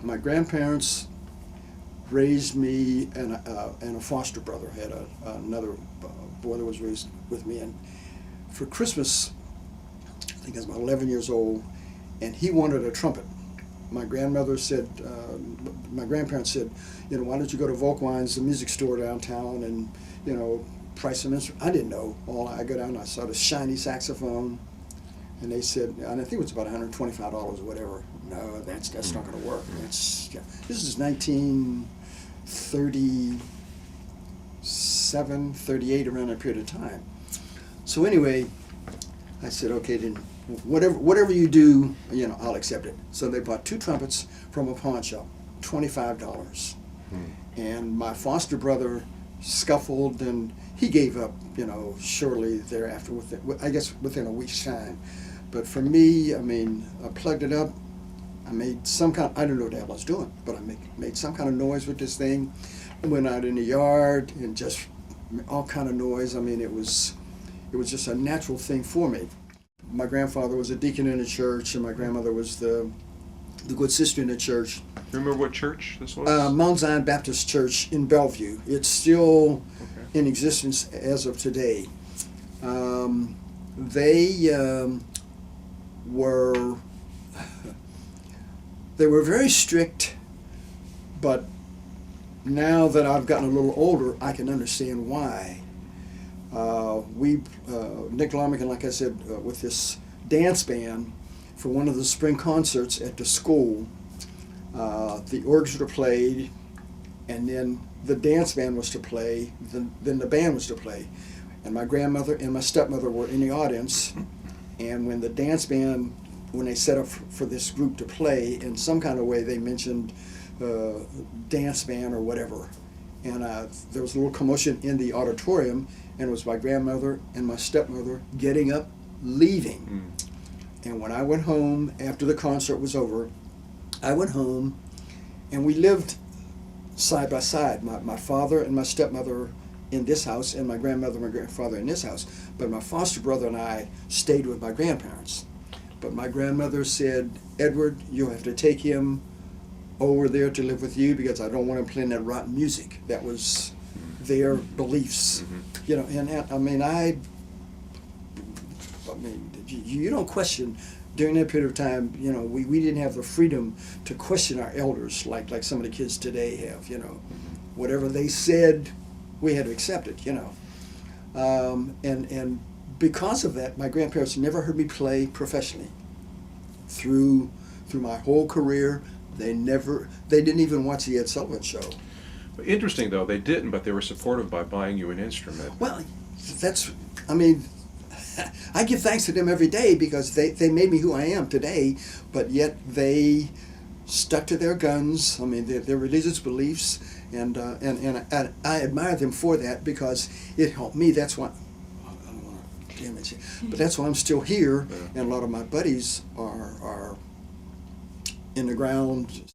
My grandparents raised me and a foster brother. Had another boy that was raised with me. And for Christmas, I think I was about 11 years old, and he wanted a trumpet. My grandmother said, my grandparents said, why don't you go to Volkwine's, the music store downtown, and, price some instruments. I didn't know. I go down and I saw this shiny saxophone, and they said, and I think it was about $125 or whatever. No, that's not going to work. This is 1937, 38, around that period of time. So anyway, I said, okay, then whatever you do, I'll accept it. So they bought 2 trumpets from a pawn shop, $25. And my foster brother scuffled, and he gave up, shortly thereafter, within a week's time. But for me, I plugged it up. I made some kind I don't know what the hell I was doing, but I made some kind of noise with this thing. I went out in the yard and just all kind of noise. It was just a natural thing for me. My grandfather was a deacon in the church, and my grandmother was the good sister in the church. Remember what church this was? Mount Zion Baptist Church in Bellevue. It's still in existence as of today. They were very strict, but now that I've gotten a little older, I can understand why. Nick Larmican, like I said, with this dance band, for one of the spring concerts at the school, the orchestra played, and then the dance band was to play, then the band was to play. And my grandmother and my stepmother were in the audience, and when the dance band, when they set up for this group to play, in some kind of way they mentioned dance band or whatever. And there was a little commotion in the auditorium, and it was my grandmother and my stepmother getting up, leaving. And when I went home after the concert was over, I went home, and we lived side by side. My father and my stepmother in this house, and my grandmother and my grandfather in this house. But my foster brother and I stayed with my grandparents. But my grandmother said, Edward, you'll have to take him over there to live with you, because I don't want him playing that rotten music. That was their beliefs. And you don't question. During that period of time, we didn't have the freedom to question our elders like some of the kids today have. Whatever they said, we had to accept it. And because of that, my grandparents never heard me play professionally. Through my whole career, they didn't even watch the Ed Sullivan Show. Interesting, though, they didn't, but they were supportive by buying you an instrument. Well, I give thanks to them every day, because they made me who I am today, but yet they stuck to their guns, their religious beliefs, and I admire them for that, because it helped me. That's why, I don't want to damage it, but that's why I'm still here, and a lot of my buddies are in the ground.